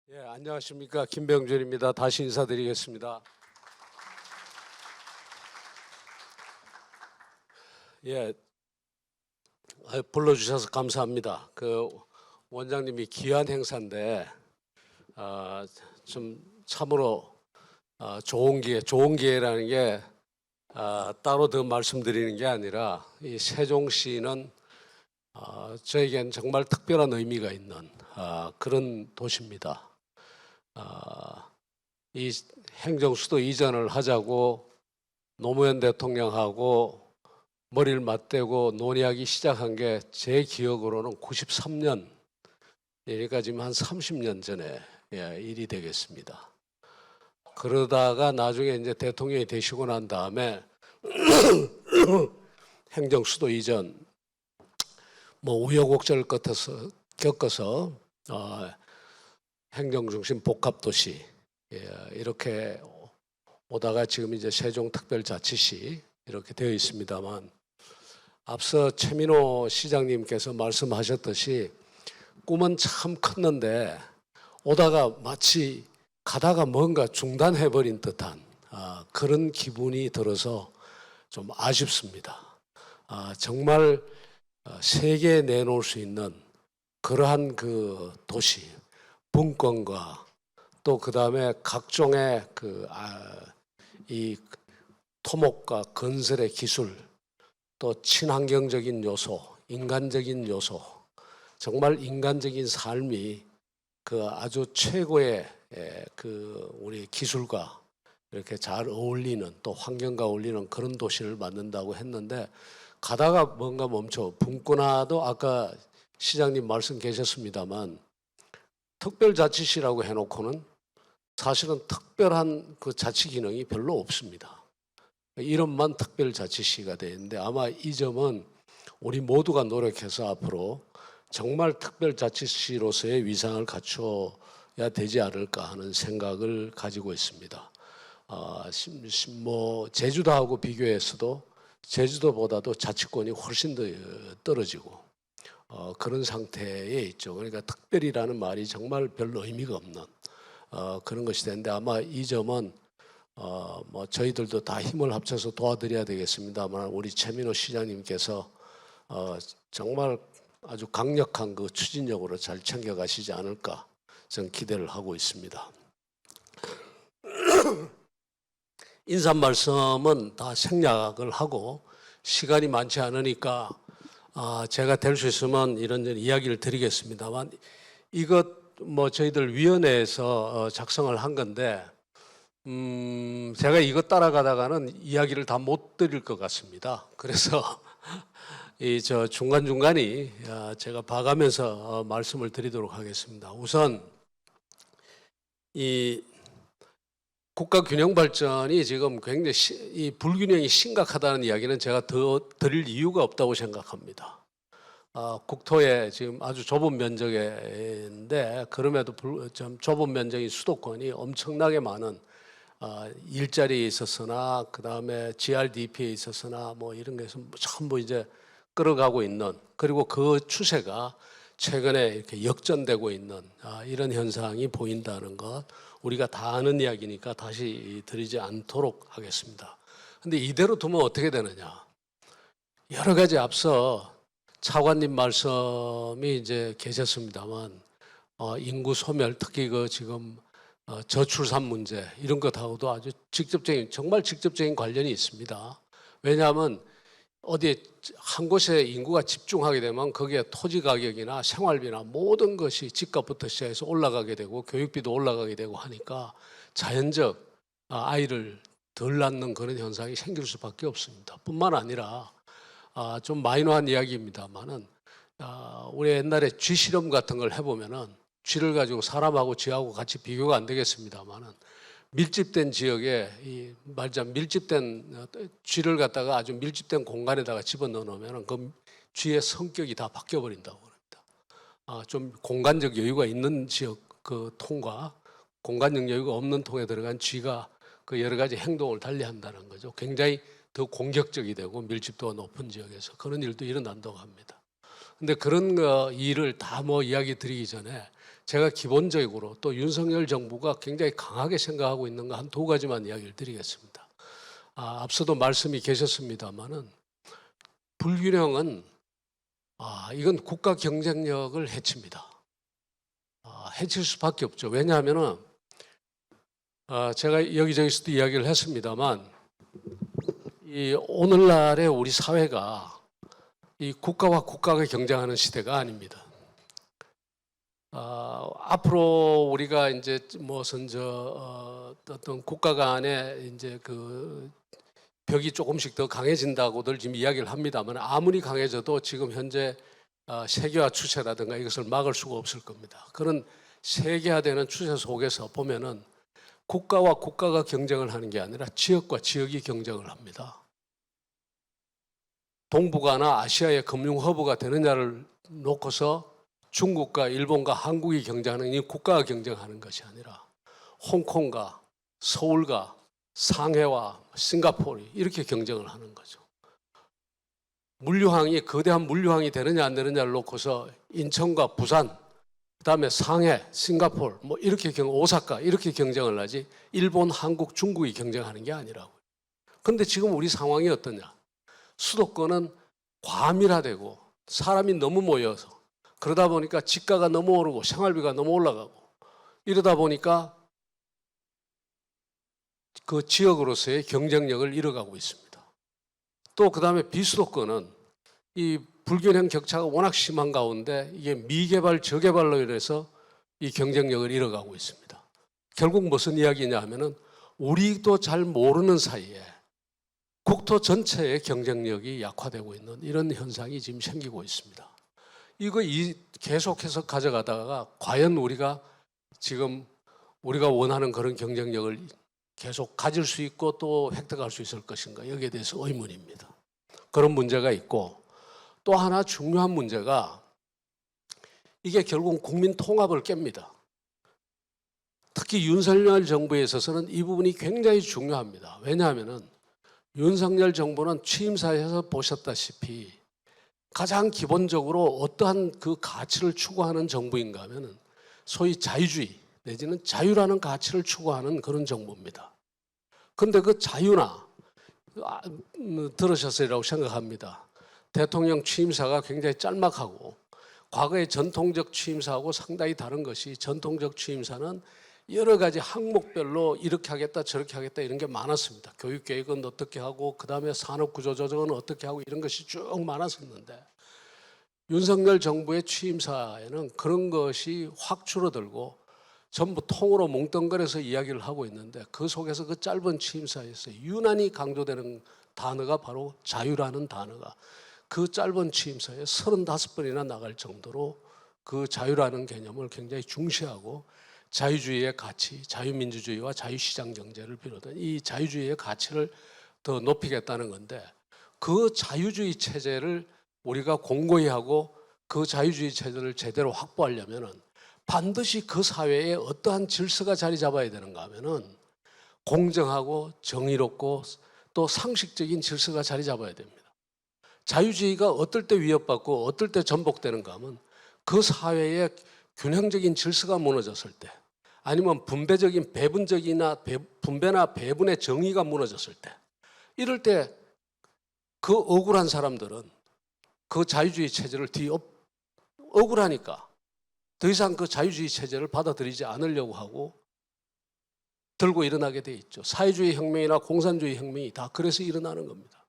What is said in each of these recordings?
예, 안녕하십니까. 김병준입니다. 다시 인사드리겠습니다. 예, 불러주셔서 감사합니다. 원장님이 귀한 행사인데 아, 좀 참으로 좋은 기회라는 게 따로 더 말씀드리는 게 아니라 이 세종시는 저에겐 정말 특별한 의미가 있는 그런 도시입니다. 이 행정수도 이전을 하자고 노무현 대통령하고 머리를 맞대고 논의하기 시작한 게 제 기억으로는 93년, 그러니까 지금 한 30년 전에 일이 되겠습니다. 그러다가 나중에 이제 대통령이 되시고 난 다음에 행정수도 이전, 뭐 우여곡절을 겪어서 행정중심 복합도시 이렇게 오다가 지금 이제 세종특별자치시 이렇게 되어 있습니다만, 앞서 최민호 시장님께서 말씀하셨듯이 꿈은 참 컸는데 오다가 마치 가다가 뭔가 중단해버린 듯한 그런 기분이 들어서 좀 아쉽습니다. 정말 세계에 내놓을 수 있는 그러한 그 도시, 분권과 또 그 다음에 각종의 이 토목과 건설의 기술, 또 친환경적인 요소, 인간적인 요소, 정말 인간적인 삶이 아주 최고의 우리 기술과 이렇게 잘 어울리는, 또 환경과 어울리는 그런 도시를 만든다고 했는데, 가다가 뭔가 분권화도 아까 시장님 말씀 계셨습니다만 특별자치시라고 해놓고는 사실은 특별한 그 자치 기능이 별로 없습니다. 이름만 특별자치시가 되는데, 아마 이 점은 우리 모두가 노력해서 앞으로 정말 특별자치시로서의 위상을 갖춰야 되지 않을까 하는 생각을 가지고 있습니다. 뭐 제주도하고 비교해서도 제주도보다도 자치권이 훨씬 더 떨어지고 그런 상태에 있죠. 그러니까 특별이라는 말이 정말 별로 의미가 없는 그런 것이 되는데, 아마 이 점은 뭐 저희들도 다 힘을 합쳐서 도와드려야 되겠습니다만, 우리 최민호 시장님께서 정말 아주 강력한 그 추진력으로 잘 챙겨가시지 않을까 저는 기대를 하고 있습니다. 인사 말씀은 다 생략을 하고 시간이 많지 않으니까 제가 될 수 있으면 이런저런 이야기를 드리겠습니다만, 이것 뭐 저희들 위원회에서 작성을 한 건데 제가 이거 따라가다가는 이야기를 다 못 드릴 것 같습니다. 그래서 중간중간이 제가 봐가면서 말씀을 드리도록 하겠습니다. 우선 이 국가 균형 발전이 지금 굉장히 이 불균형이 심각하다는 이야기는 제가 더 드릴 이유가 없다고 생각합니다. 국토에 지금 아주 좁은 면적인데, 그럼에도 좀 좁은 면적인 수도권이 엄청나게 많은 일자리에 있어서나 그 다음에 GRDP에 있어서나 뭐 이런 것에서 전부 이제 끌어가고 있는, 그리고 그 추세가 최근에 이렇게 역전되고 있는 이런 현상이 보인다는 것, 우리가 다 아는 이야기니까 다시 드리지 않도록 하겠습니다. 근데 이대로 두면 어떻게 되느냐? 여러 가지 앞서 차관님 말씀이 이제 계셨습니다만, 인구 소멸, 특히 지금 저출산 문제 이런 것하고도 아주 정말 직접적인 관련이 있습니다. 왜냐하면 어디에 한 곳에 인구가 집중하게 되면 거기에 토지 가격이나 생활비나 모든 것이 집값부터 시작해서 올라가게 되고 교육비도 올라가게 되고 하니까 자연적 아이를 덜 낳는 그런 현상이 생길 수밖에 없습니다. 뿐만 아니라 좀 마이너한 이야기입니다만은 우리 옛날에 쥐 실험 같은 걸 해보면은 쥐를 가지고 사람하고 쥐하고 같이 비교가 안 되겠습니다만은 밀집된 지역에 말하자면 밀집된 쥐를 갖다가 아주 밀집된 공간에다가 집어넣어 놓으면 그 쥐의 성격이 다 바뀌어 버린다고 합니다. 좀 공간적 여유가 있는 지역 그 통과 공간적 여유가 없는 통에 들어간 쥐가 그 여러 가지 행동을 달리한다는 거죠. 굉장히 더 공격적이 되고 밀집도가 높은 지역에서 그런 일도 일어난다고 합니다. 근데 그런 일을 다 뭐 이야기 드리기 전에 제가 기본적으로 또 윤석열 정부가 굉장히 강하게 생각하고 있는 거 한 두 가지만 이야기를 드리겠습니다. 앞서도 말씀이 계셨습니다마는 불균형은 이건 국가 경쟁력을 해칩니다. 해칠 수밖에 없죠. 왜냐하면은 제가 여기저기서도 이야기를 했습니다만 이 오늘날의 우리 사회가 이 국가와 국가가 경쟁하는 시대가 아닙니다. 앞으로 우리가 이제 무슨 어떤 국가 간에 이제 그 벽이 조금씩 더 강해진다고들 지금 이야기를 합니다만 아무리 강해져도 지금 현재 세계화 추세라든가 이것을 막을 수가 없을 겁니다. 그런 세계화되는 추세 속에서 보면은 국가와 국가가 경쟁을 하는 게 아니라 지역과 지역이 경쟁을 합니다. 동북아나 아시아의 금융 허브가 되느냐를 놓고서 중국과 일본과 한국이 경쟁하는 이 국가가 경쟁하는 것이 아니라 홍콩과 서울과 상해와 싱가포르이 이렇게 경쟁을 하는 거죠. 물류항이 거대한 물류항이 되느냐 안 되느냐를 놓고서 인천과 부산, 그다음에 상해, 싱가포르 뭐 이렇게 오사카 이렇게 경쟁을 하지 일본, 한국, 중국이 경쟁하는 게 아니라고요. 그런데 지금 우리 상황이 어떠냐? 수도권은 과밀화되고 사람이 너무 모여서 그러다 보니까 집가가 너무 오르고 생활비가 너무 올라가고 이러다 보니까 그 지역으로서의 경쟁력을 잃어가고 있습니다. 또 그다음에 비수도권은 이 불균형 격차가 워낙 심한 가운데 이게 미개발, 저개발로 인해서 이 경쟁력을 잃어가고 있습니다. 결국 무슨 이야기냐 하면은 우리도 잘 모르는 사이에 국토 전체의 경쟁력이 약화되고 있는 이런 현상이 지금 생기고 있습니다. 이거 계속해서 가져가다가 과연 우리가 지금 우리가 원하는 그런 경쟁력을 계속 가질 수 있고 또 획득할 수 있을 것인가 여기에 대해서 의문입니다. 그런 문제가 있고 또 하나 중요한 문제가 이게 결국 국민 통합을 깹니다. 특히 윤석열 정부에 있어서는 이 부분이 굉장히 중요합니다. 왜냐하면은 윤석열 정부는 취임사에서 보셨다시피 가장 기본적으로 어떠한 그 가치를 추구하는 정부인가 하면은 소위 자유주의 내지는 자유라는 가치를 추구하는 그런 정부입니다. 그런데 그 자유나 들으셨으리라고 생각합니다. 대통령 취임사가 굉장히 짤막하고 과거의 전통적 취임사하고 상당히 다른 것이 전통적 취임사는 여러 가지 항목별로 이렇게 하겠다 저렇게 하겠다 이런 게 많았습니다. 교육계획은 어떻게 하고 그다음에 산업구조조정은 어떻게 하고 이런 것이 쭉 많았었는데 윤석열 정부의 취임사에는 그런 것이 확 줄어들고 전부 통으로 뭉뚱그려서 이야기를 하고 있는데 그 속에서 그 짧은 취임사에서 유난히 강조되는 단어가 바로 자유라는 단어가 그 짧은 취임사에 35번이나 나갈 정도로 그 자유라는 개념을 굉장히 중시하고 자유주의의 가치, 자유민주주의와 자유시장 경제를 비롯한 이 자유주의의 가치를 더 높이겠다는 건데 그 자유주의 체제를 우리가 공고히 하고 그 자유주의 체제를 제대로 확보하려면은 반드시 그 사회에 어떠한 질서가 자리 잡아야 되는가 하면은 공정하고 정의롭고 또 상식적인 질서가 자리 잡아야 됩니다. 자유주의가 어떨 때 위협받고 어떨 때 전복되는가 하면 그 사회의 균형적인 질서가 무너졌을 때 아니면 분배적인 분배나 배분의 정의가 무너졌을 때 이럴 때 그 억울한 사람들은 그 자유주의 체제를 억울하니까 더 이상 그 자유주의 체제를 받아들이지 않으려고 하고 들고 일어나게 돼 있죠. 사회주의 혁명이나 공산주의 혁명이 다 그래서 일어나는 겁니다.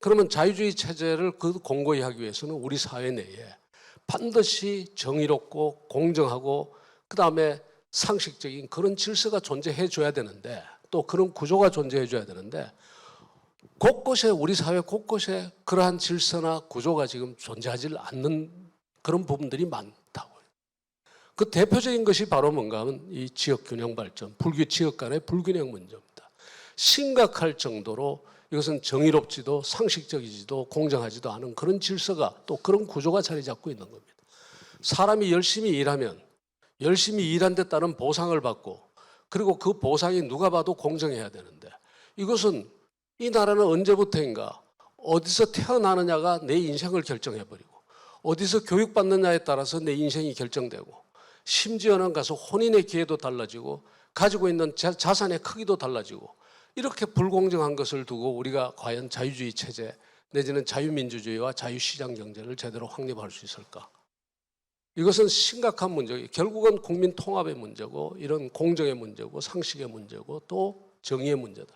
그러면 자유주의 체제를 공고히 하기 위해서는 우리 사회 내에 반드시 정의롭고 공정하고 그다음에 상식적인 그런 질서가 존재해 줘야 되는데 또 그런 구조가 존재해 줘야 되는데 곳곳에 우리 사회 곳곳에 그러한 질서나 구조가 지금 존재하지 않는 그런 부분들이 많다고요. 그 대표적인 것이 바로 뭔가 하면 이 지역 균형 발전, 지역 간의 불균형 문제입니다. 심각할 정도로 이것은 정의롭지도 상식적이지도 공정하지도 않은 그런 질서가 또 그런 구조가 자리 잡고 있는 겁니다. 사람이 열심히 일하면 열심히 일한 데 따른 보상을 받고 그리고 그 보상이 누가 봐도 공정해야 되는데 이것은 이 나라는 언제부터인가 어디서 태어나느냐가 내 인생을 결정해버리고 어디서 교육받느냐에 따라서 내 인생이 결정되고, 심지어는 가서 혼인의 기회도 달라지고 가지고 있는 자산의 크기도 달라지고, 이렇게 불공정한 것을 두고 우리가 과연 자유주의 체제 내지는 자유민주주의와 자유시장 경제를 제대로 확립할 수 있을까? 이것은 심각한 문제고, 결국은 국민 통합의 문제고, 이런 공정의 문제고, 상식의 문제고, 또 정의의 문제다.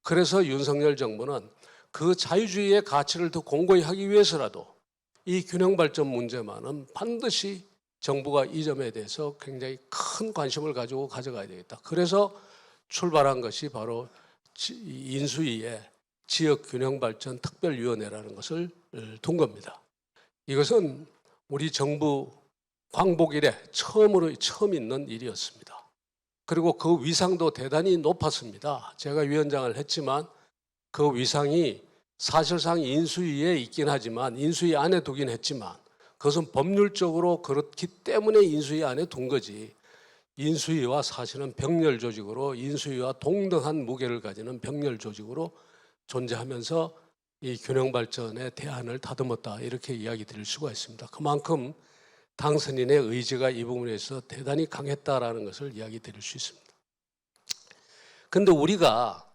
그래서 윤석열 정부는 그 자유주의의 가치를 더 공고히 하기 위해서라도 이 균형 발전 문제만은 반드시 정부가 이 점에 대해서 굉장히 큰 관심을 가지고 가져가야 되겠다. 그래서 출발한 것이 바로 인수위의 지역균형발전 특별위원회라는 것을 둔 겁니다. 이것은 우리 정부 광복 이래 처음 있는 일이었습니다. 그리고 그 위상도 대단히 높았습니다. 제가 위원장을 했지만 그 위상이 사실상 인수위에 있긴 하지만, 인수위 안에 두긴 했지만, 그것은 법률적으로 그렇기 때문에 인수위 안에 둔 거지, 인수위와 사실은 병렬 조직으로, 인수위와 동등한 무게를 가지는 병렬 조직으로 존재하면서 이 균형 발전의 대안을 다듬었다, 이렇게 이야기 드릴 수가 있습니다. 그만큼 당선인의 의지가 이 부분에서 대단히 강했다라는 것을 이야기 드릴 수 있습니다. 그런데 우리가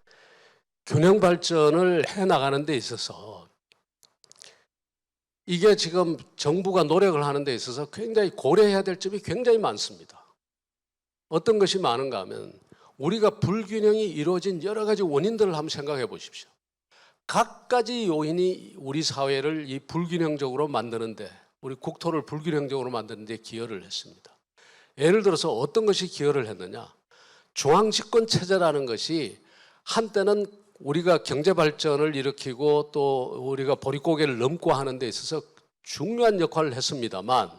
균형 발전을 해 나가는 데 있어서 이게 지금 정부가 노력을 하는 데 있어서 굉장히 고려해야 될 점이 굉장히 많습니다. 어떤 것이 많은가 하면, 우리가 불균형이 이루어진 여러 가지 원인들을 한번 생각해 보십시오. 각가지 요인이 우리 사회를 이 불균형적으로 만드는데, 우리 국토를 불균형적으로 만드는 데 기여를 했습니다. 예를 들어서 어떤 것이 기여를 했느냐? 중앙집권 체제라는 것이 한때는 우리가 경제 발전을 일으키고 또 우리가 보릿고개를 넘고 하는 데 있어서 중요한 역할을 했습니다만,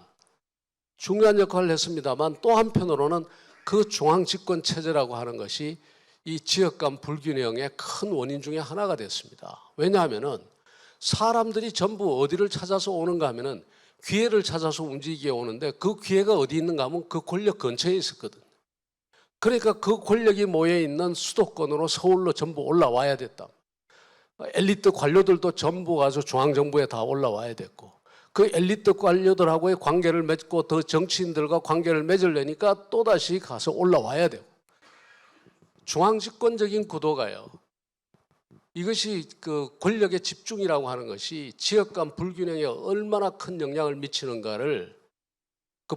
또 한편으로는 그 중앙집권 체제라고 하는 것이 이 지역 간 불균형의 큰 원인 중에 하나가 됐습니다. 왜냐하면은 사람들이 전부 어디를 찾아서 오는가 하면은 기회를 찾아서 움직이게 오는데, 그 기회가 어디 있는가 하면 그 권력 근처에 있었거든요. 그러니까 그 권력이 모여있는 수도권으로, 서울로 전부 올라와야 됐다. 엘리트 관료들도 전부 가서 중앙정부에 다 올라와야 됐고, 그 엘리트 관료들하고의 관계를 맺고 더 정치인들과 관계를 맺으려니까 또다시 가서 올라와야 되고, 중앙집권적인 구도가요, 이것이 그 권력의 집중이라고 하는 것이 지역 간 불균형에 얼마나 큰 영향을 미치는가를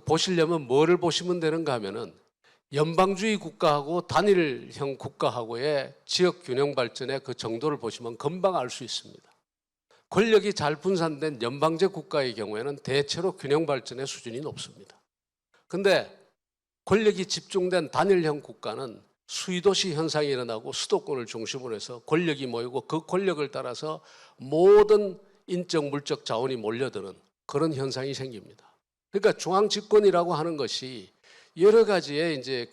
보시려면 뭐를 보시면 되는가 하면은, 연방주의 국가하고 단일형 국가하고의 지역 균형 발전의 그 정도를 보시면 금방 알 수 있습니다. 권력이 잘 분산된 연방제 국가의 경우에는 대체로 균형 발전의 수준이 높습니다. 그런데 권력이 집중된 단일형 국가는 수의도시 현상이 일어나고 수도권을 중심으로 해서 권력이 모이고, 그 권력을 따라서 모든 인적 물적 자원이 몰려드는 그런 현상이 생깁니다. 그러니까 중앙집권이라고 하는 것이 여러 가지의 이제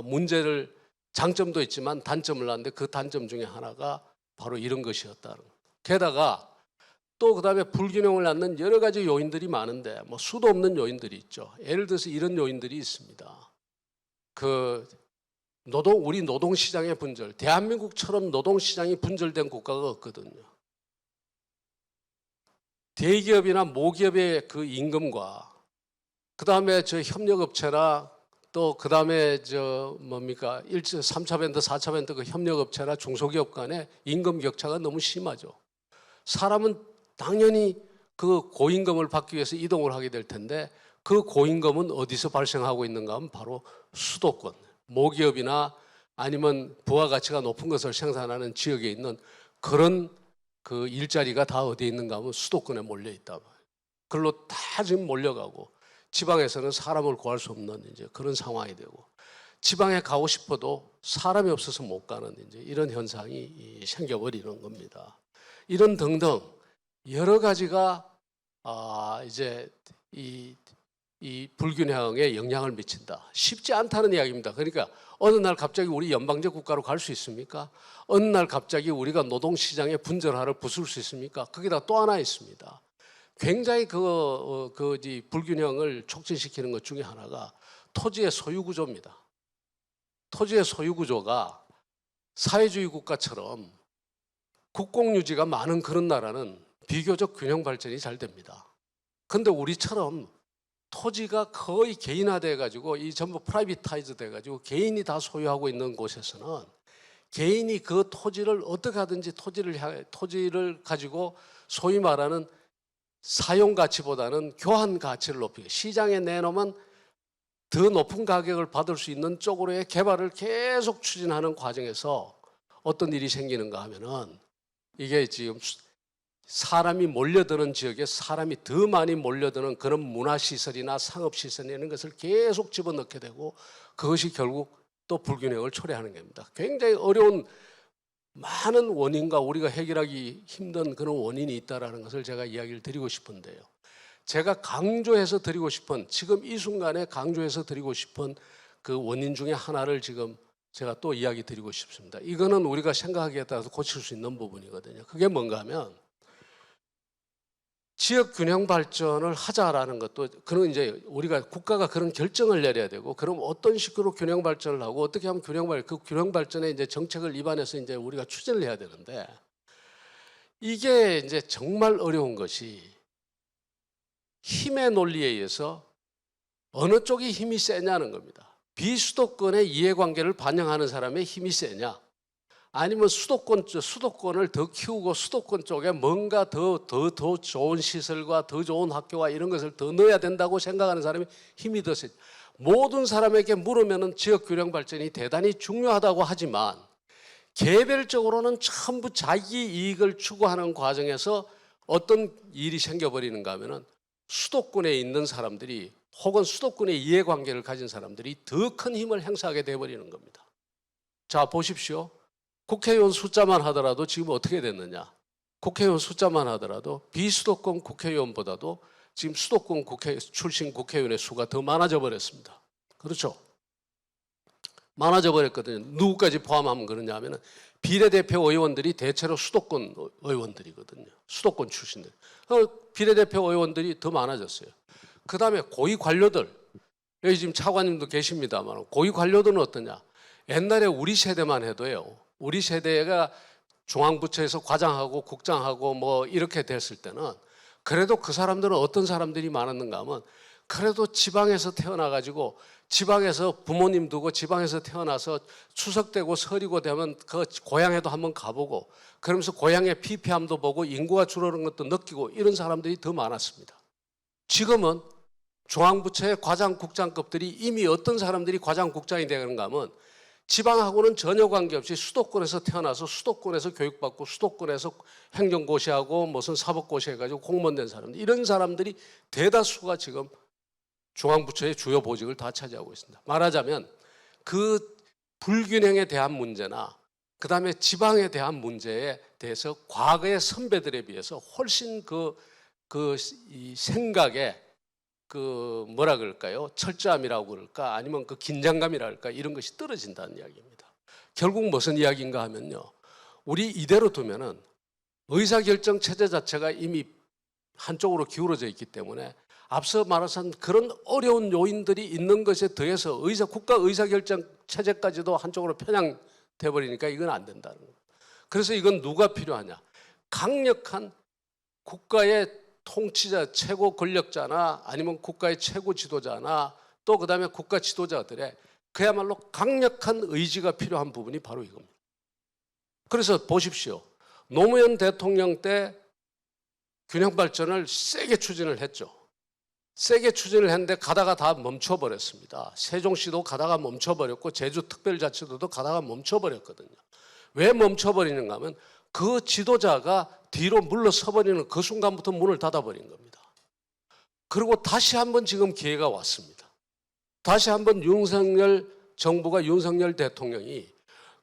문제를, 장점도 있지만 단점을 낳는데, 그 단점 중에 하나가 바로 이런 것이었다는 거예요. 게다가 또 그다음에 불균형을 낳는 여러 가지 요인들이 많은데 수도 없는 요인들이 있죠. 예를 들어서 이런 요인들이 있습니다. 우리 노동시장의 분절, 대한민국처럼 노동시장이 분절된 국가가 없거든요. 대기업이나 모기업의 그 임금과, 그 다음에 협력업체나, 또 그 다음에 3차 밴드, 4차 밴드 그 협력업체나 중소기업 간의 임금 격차가 너무 심하죠. 사람은 당연히 그 고임금을 받기 위해서 이동을 하게 될 텐데, 그 고임금은 어디서 발생하고 있는가 하면 바로 수도권, 모기업이나 아니면 부가가치가 높은 것을 생산하는 지역에 있는 그런 그 일자리가 다 어디에 있는가 하면 수도권에 몰려 있다. 그걸로 다 지금 몰려가고, 지방에서는 사람을 구할 수 없는 이제 그런 상황이 되고, 지방에 가고 싶어도 사람이 없어서 못 가는 이제 이런 현상이 생겨버리는 겁니다. 이런 등등 여러 가지가 이제 이 불균형에 영향을 미친다. 쉽지 않다는 이야기입니다. 그러니까 어느 날 갑자기 우리 연방제 국가로 갈 수 있습니까? 어느 날 갑자기 우리가 노동시장의 분절화를 부술 수 있습니까? 거기다 또 하나 있습니다. 굉장히 불균형을 촉진시키는 것 중에 하나가 토지의 소유 구조입니다. 토지의 소유 구조가 사회주의 국가처럼 국공유지가 많은 그런 나라는 비교적 균형 발전이 잘 됩니다. 근데 우리처럼 토지가 거의 개인화돼 가지고 이 전부 프라이빗타이즈 돼 가지고 개인이 다 소유하고 있는 곳에서는 개인이 그 토지를 어떻게 하든지 토지를 가지고 소위 말하는 사용 가치보다는 교환 가치를 높이고 시장에 내놓으면 더 높은 가격을 받을 수 있는 쪽으로의 개발을 계속 추진하는 과정에서 어떤 일이 생기는가 하면은 이게 지금 사람이 몰려드는 지역에 사람이 더 많이 몰려드는 그런 문화시설이나 상업시설 이런 것을 계속 집어넣게 되고 그것이 결국 또 불균형을 초래하는 겁니다. 굉장히 어려운 많은 원인과 우리가 해결하기 힘든 그런 원인이 있다는 것을 제가 이야기를 드리고 싶은데요. 제가 강조해서 드리고 싶은 지금 이 순간에 강조해서 드리고 싶은 그 원인 중에 하나를 지금 제가 또 이야기 드리고 싶습니다. 이거는 우리가 생각하기에 따라서 고칠 수 있는 부분이거든요. 그게 뭔가 하면 지역 균형 발전을 하자라는 것도 그런 이제 우리가 국가가 그런 결정을 내려야 되고 그럼 어떤 식으로 균형 발전을 하고 어떻게 하면 그 균형 발전에 이제 정책을 입안해서 이제 우리가 추진을 해야 되는데 이게 이제 정말 어려운 것이 힘의 논리에 의해서 어느 쪽이 힘이 세냐는 겁니다. 비수도권의 이해관계를 반영하는 사람의 힘이 세냐 아니면 수도권을 더 키우고 수도권 쪽에 뭔가 더 좋은 시설과 더 좋은 학교와 이런 것을 더 넣어야 된다고 생각하는 사람이 힘이 더 세죠. 모든 사람에게 물으면은 지역 균형 발전이 대단히 중요하다고 하지만 개별적으로는 전부 자기 이익을 추구하는 과정에서 어떤 일이 생겨버리는가 하면은 수도권에 있는 사람들이 혹은 수도권의 이해관계를 가진 사람들이 더 큰 힘을 행사하게 되어버리는 겁니다. 자 보십시오. 국회의원 숫자만 하더라도 지금 어떻게 됐느냐. 국회의원 숫자만 하더라도 비수도권 국회의원보다도 지금 수도권 출신 국회의원의 수가 더 많아져 버렸습니다. 그렇죠? 많아져 버렸거든요. 누구까지 포함하면 그러냐 하면 비례대표 의원들이 대체로 수도권 의원들이거든요. 수도권 출신들. 비례대표 의원들이 더 많아졌어요. 그 다음에 고위 관료들. 여기 지금 차관님도 계십니다만 고위 관료들은 어떠냐. 옛날에 우리 세대만 해도요. 우리 세대가 중앙부처에서 과장하고 국장하고 뭐 이렇게 됐을 때는 그래도 그 사람들은 어떤 사람들이 많았는가 하면 그래도 지방에서 태어나가지고 지방에서 부모님 두고 지방에서 태어나서 추석 되고 설이고 되면 그 고향에도 한번 가보고 그러면서 고향의 피폐함도 보고 인구가 줄어드는 것도 느끼고 이런 사람들이 더 많았습니다. 지금은 중앙부처의 과장 국장급들이 이미 어떤 사람들이 과장 국장이 되는가 하면 지방하고는 전혀 관계없이 수도권에서 태어나서 수도권에서 교육받고 수도권에서 행정고시하고 무슨 사법고시 해가지고 공무원 된 사람들 이런 사람들이 대다수가 지금 중앙부처의 주요 보직을 다 차지하고 있습니다. 말하자면 그 불균형에 대한 문제나 그 다음에 지방에 대한 문제에 대해서 과거의 선배들에 비해서 훨씬 이 생각에 그 뭐라 그럴까요? 철저함이라고 그럴까? 아니면 그 긴장감이라 그럴까? 이런 것이 떨어진다는 이야기입니다. 결국 무슨 이야기인가 하면요. 우리 이대로 두면은 의사결정 체제 자체가 이미 한쪽으로 기울어져 있기 때문에 앞서 말한 그런 어려운 요인들이 있는 것에 더해서 국가 의사결정 체제까지도 한쪽으로 편향돼 버리니까 이건 안 된다는 거예요. 그래서 이건 누가 필요하냐? 강력한 국가의 통치자, 최고 권력자나 아니면 국가의 최고 지도자나 또 그다음에 국가 지도자들의 그야말로 강력한 의지가 필요한 부분이 바로 이겁니다. 그래서 보십시오. 노무현 대통령 때 균형 발전을 세게 추진을 했죠. 세게 추진을 했는데 가다가 다 멈춰버렸습니다. 세종시도 가다가 멈춰버렸고 제주특별자치도도 가다가 멈춰버렸거든요. 왜 멈춰버리는가 하면 그 지도자가 뒤로 물러서버리는 그 순간부터 문을 닫아버린 겁니다. 그리고 다시 한번 지금 기회가 왔습니다. 다시 한번 윤석열 정부가 윤석열 대통령이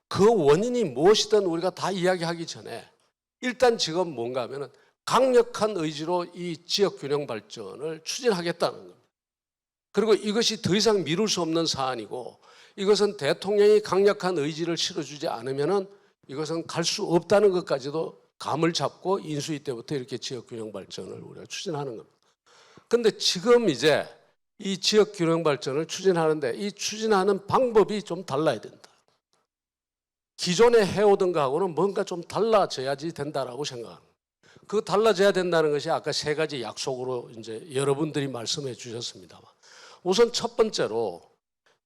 그 원인이 무엇이든 우리가 다 이야기하기 전에 일단 지금 뭔가 하면은 강력한 의지로 이 지역균형 발전을 추진하겠다는 겁니다. 그리고 이것이 더 이상 미룰 수 없는 사안이고 이것은 대통령이 강력한 의지를 실어주지 않으면은 이것은 갈 수 없다는 것까지도 감을 잡고 인수위 때부터 이렇게 지역균형 발전을 우리가 추진하는 겁니다. 그런데 지금 이제 이 지역균형 발전을 추진하는데 이 추진하는 방법이 좀 달라야 된다. 기존에 해오던 거하고는 뭔가 좀 달라져야지 된다라고 생각합니다. 그 달라져야 된다는 것이 아까 세 가지 약속으로 이제 여러분들이 말씀해 주셨습니다만, 우선 첫 번째로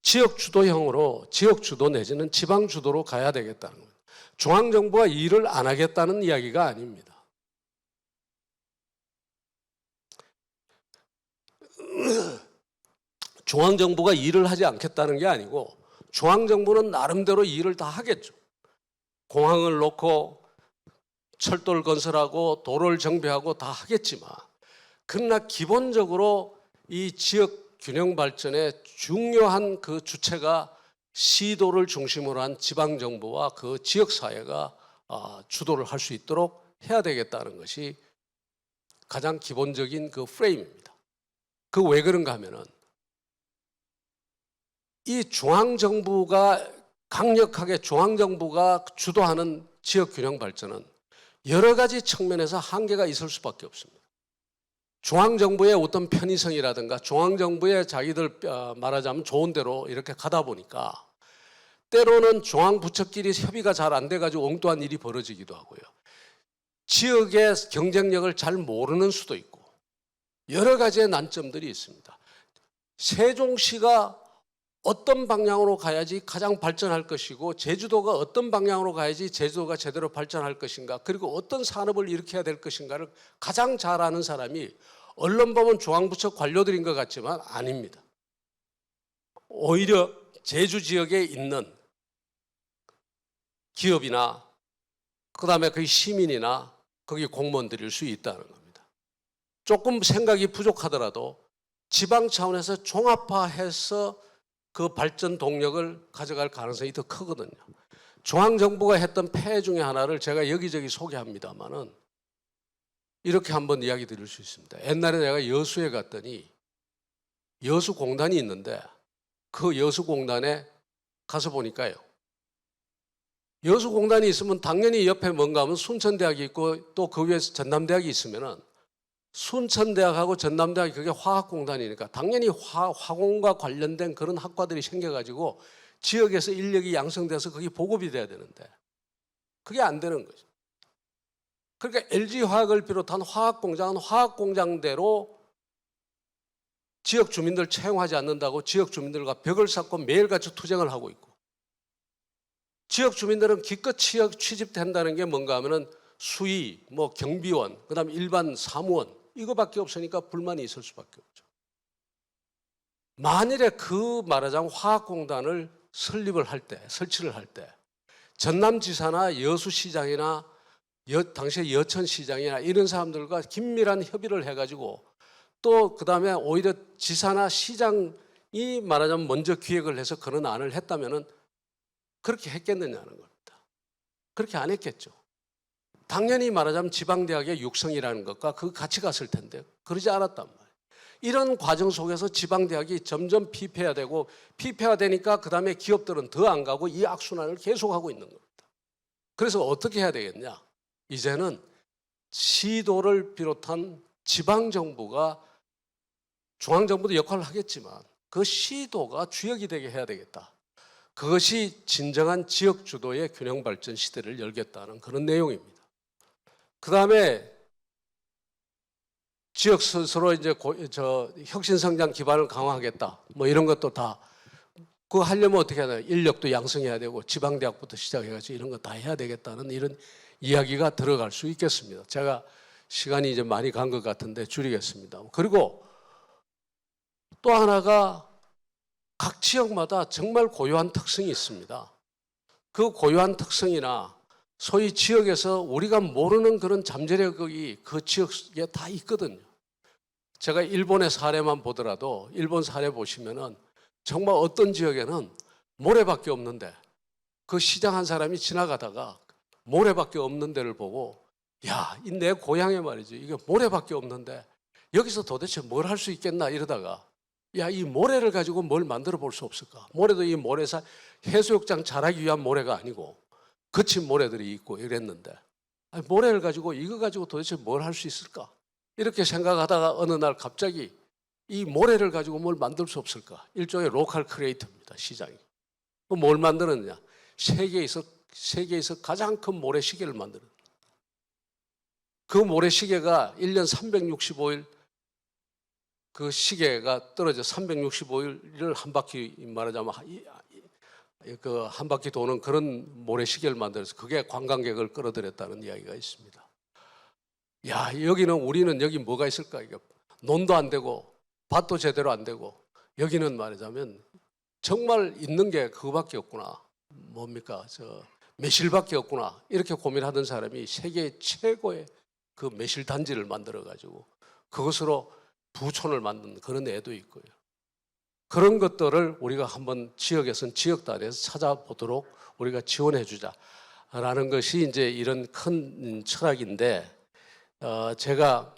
지역 주도형으로 지역 주도 내지는 지방 주도로 가야 되겠다는 겁니다. 중앙 정부가 일을 안 하겠다는 이야기가 아닙니다. 중앙 정부가 일을 하지 않겠다는 게 아니고 중앙 정부는 나름대로 일을 다 하겠죠. 공항을 놓고 철도를 건설하고 도로를 정비하고 다 하겠지만, 그러나 기본적으로 이 지역 균형 발전의 중요한 그 주체가 시도를 중심으로 한 지방 정부와 그 지역 사회가 주도를 할 수 있도록 해야 되겠다는 것이 가장 기본적인 그 프레임입니다. 그 왜 그런가 하면은 이 중앙 정부가 강력하게 중앙 정부가 주도하는 지역 균형 발전은 여러 가지 측면에서 한계가 있을 수밖에 없습니다. 중앙정부의 어떤 편의성이라든가 중앙정부의 자기들 말하자면 좋은 대로 이렇게 가다 보니까 때로는 중앙부처끼리 협의가 잘 안 돼가지고 엉뚱한 일이 벌어지기도 하고요. 지역의 경쟁력을 잘 모르는 수도 있고 여러 가지의 난점들이 있습니다. 세종시가 어떤 방향으로 가야지 가장 발전할 것이고 제주도가 어떤 방향으로 가야지 제주도가 제대로 발전할 것인가, 그리고 어떤 산업을 일으켜야 될 것인가를 가장 잘 아는 사람이 언론 보면 중앙부처 관료들인 것 같지만 아닙니다. 오히려 제주 지역에 있는 기업이나 그다음에 거기 시민이나 거기 공무원들일 수 있다는 겁니다. 조금 생각이 부족하더라도 지방 차원에서 종합화해서 그 발전 동력을 가져갈 가능성이 더 크거든요. 중앙정부가 했던 폐해 중에 하나를 제가 여기저기 소개합니다만은 이렇게 한번 이야기 드릴 수 있습니다. 옛날에 내가 여수에 갔더니 여수공단이 있는데 그 여수공단에 가서 보니까요, 여수공단이 있으면 당연히 옆에 뭔가 하면 순천대학이 있고 또 그 위에 전남대학이 있으면은 순천대학하고 전남대학이 그게 화학공단이니까 당연히 화공과 관련된 그런 학과들이 생겨가지고 지역에서 인력이 양성돼서 거기 보급이 돼야 되는데 그게 안 되는 거죠. 그러니까 LG화학을 비롯한 화학공장은 화학공장대로 지역 주민들 채용하지 않는다고 지역 주민들과 벽을 쌓고 매일같이 투쟁을 하고 있고, 지역 주민들은 기껏 취집된다는 게 뭔가 하면은 수의, 뭐 경비원, 그다음에 일반 사무원 이거밖에 없으니까 불만이 있을 수밖에 없죠. 만일에 그 말하자면 화학공단을 설립을 할 때, 설치를 할 때 전남지사나 여수시장이나 당시에 여천시장이나 이런 사람들과 긴밀한 협의를 해가지고 또 그다음에 오히려 지사나 시장이 말하자면 먼저 기획을 해서 그런 안을 했다면은 그렇게 했겠느냐는 겁니다. 그렇게 안 했겠죠. 당연히 말하자면 지방대학의 육성이라는 것과 그 같이 갔을 텐데 그러지 않았단 말이에요. 이런 과정 속에서 지방대학이 점점 피폐화되고 피폐화되니까 그다음에 기업들은 더 안 가고 이 악순환을 계속하고 있는 겁니다. 그래서 어떻게 해야 되겠냐? 이제는 시도를 비롯한 지방정부가 중앙정부도 역할을 하겠지만 그 시도가 주역이 되게 해야 되겠다. 그것이 진정한 지역 주도의 균형 발전 시대를 열겠다는 그런 내용입니다. 그 다음에 지역 스스로 이제 혁신성장 기반을 강화하겠다. 뭐 이런 것도 다 그거 하려면 어떻게 해야 돼요? 인력도 양성해야 되고 지방대학부터 시작해가지고 이런 거 다 해야 되겠다는 이런 이야기가 들어갈 수 있겠습니다. 제가 시간이 이제 많이 간 것 같은데 줄이겠습니다. 그리고 또 하나가 각 지역마다 정말 고유한 특성이 있습니다. 그 고유한 특성이나 소위 지역에서 우리가 모르는 그런 잠재력이 그 지역에 다 있거든요. 제가 일본의 사례만 보더라도 일본 사례 보시면은 정말 어떤 지역에는 모래밖에 없는데 그 시장 한 사람이 지나가다가 모래밖에 없는 데를 보고 야, 이 내 고향에 말이지 이게 모래밖에 없는데 여기서 도대체 뭘 할 수 있겠나 이러다가 야, 이 모래를 가지고 뭘 만들어 볼 수 없을까? 모래도 이 모래사 해수욕장 잘하기 위한 모래가 아니고 거친 모래들이 있고 이랬는데 아니, 모래를 가지고 이거 가지고 도대체 뭘 할 수 있을까? 이렇게 생각하다가 어느 날 갑자기 이 모래를 가지고 뭘 만들 수 없을까? 일종의 로컬 크리에이터입니다. 시장이. 뭘 만드느냐? 세계에서 가장 큰 모래시계를 만드는. 그 모래시계가 1년 365일 그 시계가 떨어져 365일을 한 바퀴 말하자면 그 한 바퀴 도는 그런 모래시계를 만들어서 그게 관광객을 끌어들였다는 이야기가 있습니다. 야, 우리는 여기 뭐가 있을까? 이게 논도 안 되고 밭도 제대로 안 되고 여기는 말하자면 정말 있는 게 그거밖에 없구나. 뭡니까? 매실밖에 없구나. 이렇게 고민하던 사람이 세계 최고의 그 매실 단지를 만들어 가지고 그것으로 부촌을 만든 그런 애도 있고요. 그런 것들을 우리가 한번 지역에서는 지역 단위에서 찾아보도록 우리가 지원해 주자라는 것이 이제 이런 큰 철학인데, 제가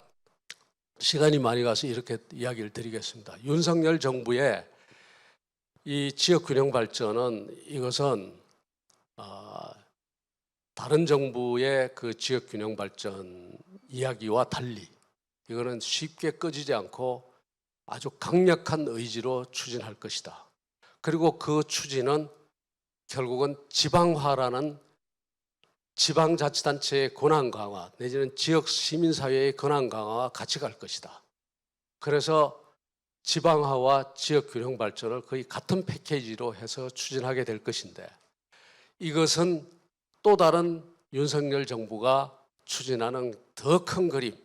시간이 많이 가서 이렇게 이야기를 드리겠습니다. 윤석열 정부의 이 지역 균형 발전은 이것은 다른 정부의 그 지역 균형 발전 이야기와 달리 이거는 쉽게 꺼지지 않고 아주 강력한 의지로 추진할 것이다. 그리고 그 추진은 결국은 지방화라는 지방자치단체의 권한 강화 내지는 지역 시민사회의 권한 강화와 같이 갈 것이다. 그래서 지방화와 지역균형 발전을 거의 같은 패키지로 해서 추진하게 될 것인데, 이것은 또 다른 윤석열 정부가 추진하는 더 큰 그림,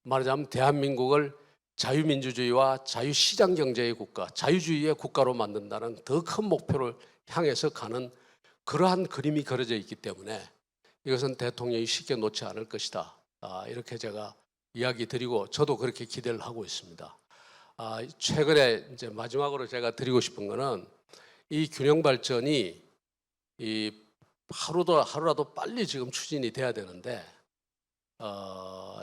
말하자면 대한민국을 자유민주주의와 자유시장 경제의 국가, 자유주의의 국가로 만든다는 더 큰 목표를 향해서 가는 그러한 그림이 그려져 있기 때문에 이것은 대통령이 쉽게 놓지 않을 것이다. 이렇게 제가 이야기 드리고 저도 그렇게 기대를 하고 있습니다. 최근에 이제 마지막으로 제가 드리고 싶은 거는 이 균형 발전이 하루라도 빨리 지금 추진이 돼야 되는데,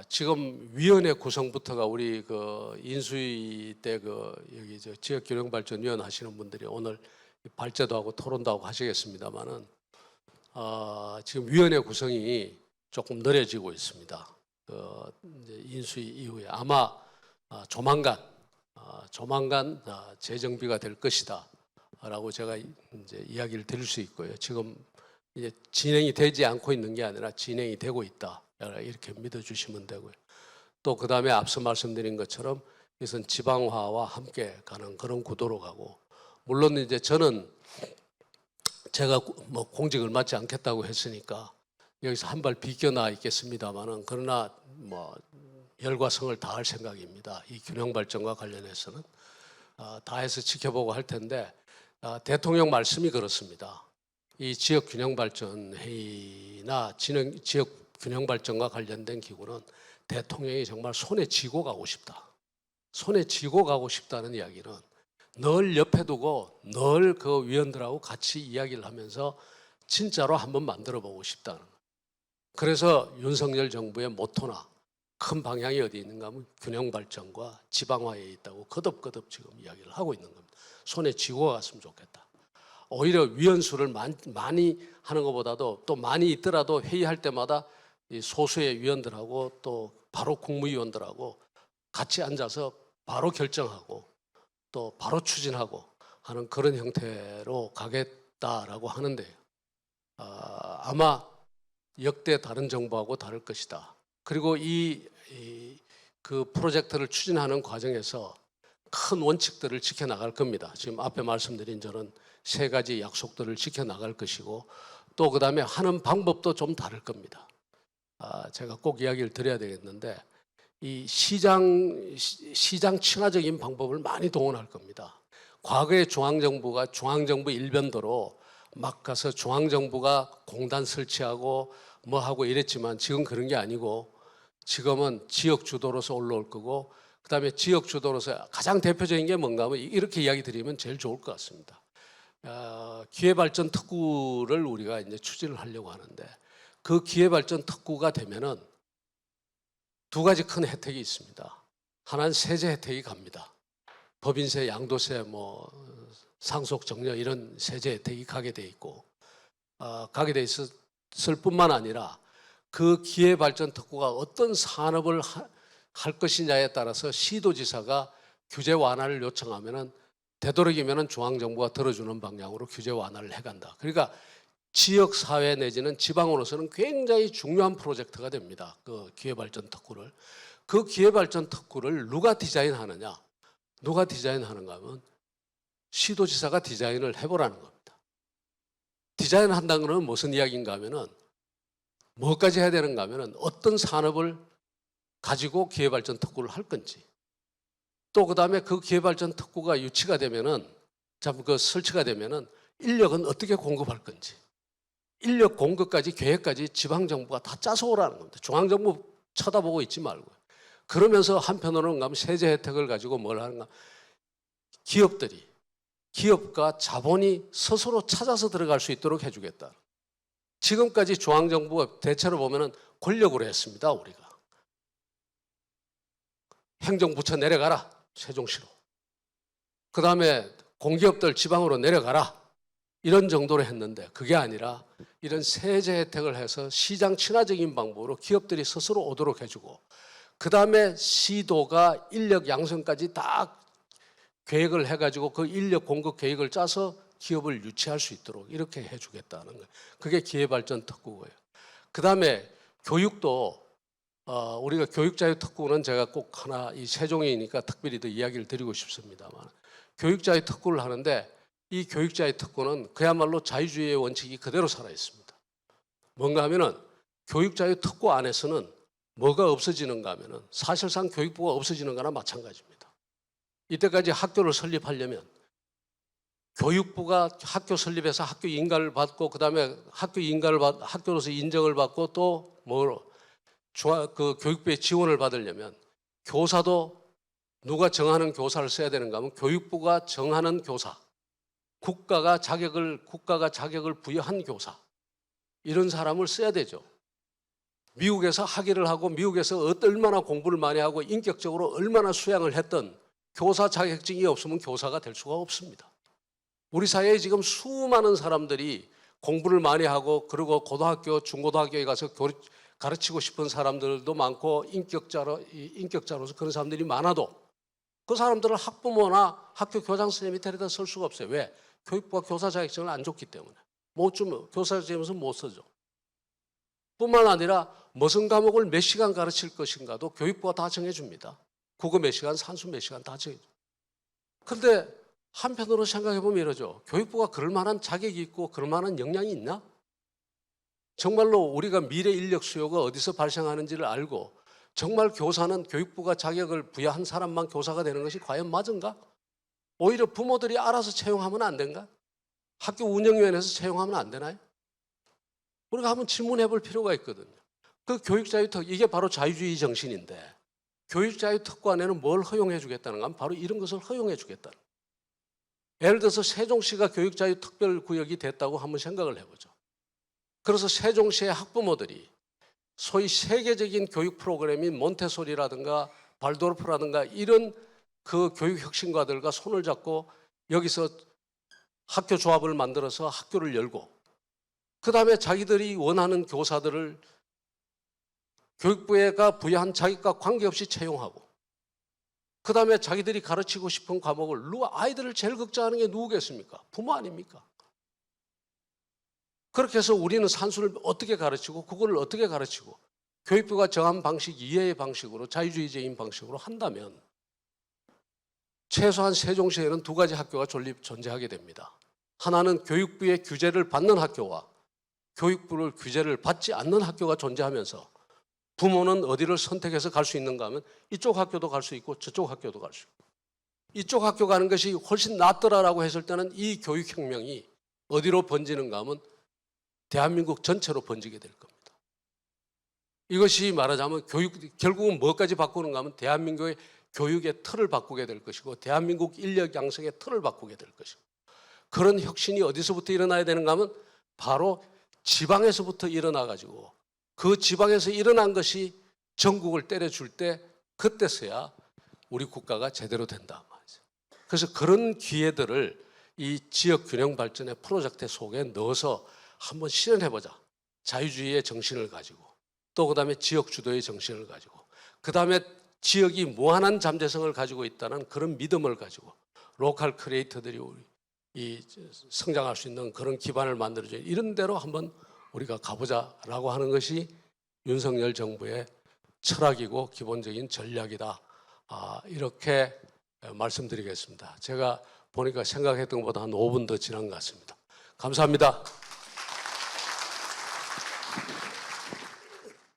지금 위원회 구성부터가 우리 그 인수위 때 여기 지역균형발전위원 하시는 분들이 오늘 발제도 하고 토론도 하고 하시겠습니다만은, 지금 위원회 구성이 조금 느려지고 있습니다. 이제 인수위 이후에 아마 조만간 재정비가 될 것이다라고 제가 이제 이야기를 드릴 수 있고요. 지금 이제 진행이 되지 않고 있는 게 아니라 진행이 되고 있다. 이렇게 믿어주시면 되고요. 또 그 다음에 앞서 말씀드린 것처럼 이것은 지방화와 함께 가는 그런 구도로 가고, 물론 이제 저는 제가 뭐 공직을 맡지 않겠다고 했으니까 여기서 한 발 비껴나 있겠습니다만은, 그러나 뭐 열과 성을 다할 생각입니다. 이 균형 발전과 관련해서는 다해서 지켜보고 할 텐데, 대통령 말씀이 그렇습니다. 이 지역 균형 발전 회의나 지역 균형 발전과 관련된 기구는 대통령이 정말 손에 쥐고 가고 싶다. 손에 쥐고 가고 싶다는 이야기는 늘 옆에 두고 늘 그 위원들하고 같이 이야기를 하면서 진짜로 한번 만들어 보고 싶다는 거예요. 그래서 윤석열 정부의 모토나 큰 방향이 어디 있는가 하면 균형 발전과 지방화에 있다고 거듭거듭 지금 이야기를 하고 있는 겁니다. 손에 쥐고 갔으면 좋겠다. 오히려 위원수를 많이 하는 것보다도, 또 많이 있더라도 회의할 때마다 이 소수의 위원들하고 또 바로 국무위원들하고 같이 앉아서 바로 결정하고 또 바로 추진하고 하는 그런 형태로 가겠다라고 하는데요. 아마 역대 다른 정부하고 다를 것이다. 그리고 그 프로젝트를 추진하는 과정에서 큰 원칙들을 지켜나갈 겁니다. 지금 앞에 말씀드린 저는 3가지 약속들을 지켜나갈 것이고, 또 그다음에 하는 방법도 좀 다를 겁니다. 제가 꼭 이야기를 드려야 되겠는데, 이 시장 친화적인 방법을 많이 동원할 겁니다. 과거의 중앙정부 일변도로 막 가서 중앙정부가 공단 설치하고 뭐 하고 이랬지만, 지금 그런 게 아니고 지금은 지역 주도로서 올라올 거고, 그다음에 지역 주도로서 가장 대표적인 게 뭔가 하면 이렇게 이야기 드리면 제일 좋을 것 같습니다. 기회발전 특구를 우리가 이제 추진을 하려고 하는데, 그 기회발전 특구가 되면은 2가지 큰 혜택이 있습니다. 하나는 세제 혜택이 갑니다. 법인세, 양도세, 뭐 상속 정려 이런 세제 혜택이 가게 돼 있고, 가게 돼 있을 뿐만 아니라 그 기회발전 특구가 어떤 산업을 할 것이냐에 따라서 시도지사가 규제 완화를 요청하면은 되도록이면은 중앙정부가 들어주는 방향으로 규제 완화를 해간다. 그러니까 지역 사회 내지는 지방으로서는 굉장히 중요한 프로젝트가 됩니다. 그 기회발전 특구를. 그 기회발전 특구를 누가 디자인하느냐? 누가 디자인하는가 하면 시도지사가 디자인을 해보라는 겁니다. 디자인한다는 것은 무슨 이야기인가 하면은 뭐까지 해야 되는가 하면은 어떤 산업을 가지고 기회발전 특구를 할 건지, 또 그다음에 그 기회발전 특구가 유치가 되면은 그 설치가 되면은 인력은 어떻게 공급할 건지, 인력 공급까지 계획까지 지방정부가 다 짜서 오라는 겁니다. 중앙정부 쳐다보고 있지 말고. 그러면서 한편으로는 가면 세제 혜택을 가지고 뭘 하는가? 기업과 자본이 스스로 찾아서 들어갈 수 있도록 해주겠다. 지금까지 중앙정부가 대체로 보면은 권력으로 했습니다. 우리가 행정부처 내려가라, 세종시로. 그 다음에 공기업들 지방으로 내려가라, 이런 정도로 했는데 그게 아니라 이런 세제 혜택을 해서 시장 친화적인 방법으로 기업들이 스스로 오도록 해주고, 그 다음에 시도가 인력 양성까지 다 계획을 해가지고 그 인력 공급 계획을 짜서 기업을 유치할 수 있도록 이렇게 해주겠다는 거예요. 그게 기회발전 특구고요. 그 다음에 교육도 우리가 교육자유특구는 제가 꼭 하나, 이 세종이니까 특별히 더 이야기를 드리고 싶습니다만, 교육자유특구를 하는데 이 교육자유특구는 그야말로 자유주의의 원칙이 그대로 살아 있습니다. 뭔가 하면은 교육자유특구 안에서는 뭐가 없어지는가 하면은 사실상 교육부가 없어지는 거나 마찬가지입니다. 이때까지 학교를 설립하려면 교육부가 학교 설립해서 학교 인가를 받고, 그 다음에 학교로서 인정을 받고, 또 그 교육부의 지원을 받으려면 교사도 누가 정하는 교사를 써야 되는가 하면 교육부가 정하는 교사, 국가가 자격을 부여한 교사, 이런 사람을 써야 되죠. 미국에서 학위를 하고 미국에서 얼마나 공부를 많이 하고 인격적으로 얼마나 수양을 했던 교사 자격증이 없으면 교사가 될 수가 없습니다. 우리 사회에 지금 수많은 사람들이 공부를 많이 하고, 그리고 고등학교, 중고등학교에 가서 가르치고 싶은 사람들도 많고, 인격자로서 그런 사람들이 많아도 그 사람들은 학부모나 학교 교장 선생님 밑에다 쓸 수가 없어요. 왜? 교육부가 교사 자격증을 안 줬기 때문에. 못 주면 교사 자격증은 못 쓰죠. 뿐만 아니라 무슨 과목을 몇 시간 가르칠 것인가도 교육부가 다 정해줍니다. 국어 몇 시간, 산수 몇 시간 다 정해줘. 그런데 한편으로 생각해 보면 이러죠. 교육부가 그럴 만한 자격이 있고 그럴 만한 역량이 있나? 정말로 우리가 미래 인력 수요가 어디서 발생하는지를 알고 정말 교사는 교육부가 자격을 부여한 사람만 교사가 되는 것이 과연 맞은가? 오히려 부모들이 알아서 채용하면 안 된가? 학교 운영위원회에서 채용하면 안 되나요? 우리가 한번 질문해 볼 필요가 있거든요. 그 교육자유특, 이게 바로 자유주의 정신인데, 교육자유특구 안에는 뭘 허용해 주겠다는가 하면 바로 이런 것을 허용해 주겠다는 거예요. 예를 들어서 세종시가 교육자유특별구역이 됐다고 한번 생각을 해보죠. 그래서 세종시의 학부모들이 소위 세계적인 교육 프로그램인 몬테소리라든가 발도르프라든가 이런 그 교육 혁신가들과 손을 잡고 여기서 학교 조합을 만들어서 학교를 열고, 그 다음에 자기들이 원하는 교사들을 교육부가 부여한 자격과 관계없이 채용하고, 그 다음에 자기들이 가르치고 싶은 과목을 아이들을 제일 걱정하는 게 누구겠습니까? 부모 아닙니까? 그렇게 해서 우리는 산수를 어떻게 가르치고 국어를 어떻게 가르치고 교육부가 정한 방식 이외의 방식으로 자유주의적인 방식으로 한다면 최소한 세종시에는 두 가지 학교가 존재하게 됩니다. 하나는 교육부의 규제를 받는 학교와 교육부를 규제를 받지 않는 학교가 존재하면서 부모는 어디를 선택해서 갈 수 있는가 하면 이쪽 학교도 갈 수 있고 저쪽 학교도 갈 수 있고, 이쪽 학교 가는 것이 훨씬 낫더라라고 했을 때는 이 교육혁명이 어디로 번지는가 하면 대한민국 전체로 번지게 될 겁니다. 이것이 말하자면 결국은 뭐까지 바꾸는가 하면 대한민국의 교육의 틀을 바꾸게 될 것이고 대한민국 인력 양성의 틀을 바꾸게 될 것이고, 그런 혁신이 어디서부터 일어나야 되는가 하면 바로 지방에서부터 일어나가지고 그 지방에서 일어난 것이 전국을 때려줄 때 그때서야 우리 국가가 제대로 된다 말이죠. 그래서 그런 기회들을 이 지역 균형 발전의 프로젝트 속에 넣어서 한번 실현해보자. 자유주의의 정신을 가지고, 또 그다음에 지역 주도의 정신을 가지고, 그다음에 지역이 무한한 잠재성을 가지고 있다는 그런 믿음을 가지고 로컬 크리에이터들이 이 성장할 수 있는 그런 기반을 만들어줘 이런 데로 한번 우리가 가보자라고 하는 것이 윤석열 정부의 철학이고 기본적인 전략이다. 이렇게 말씀드리겠습니다. 제가 보니까 생각했던 것보다 한 5분 더 지난 것 같습니다. 감사합니다.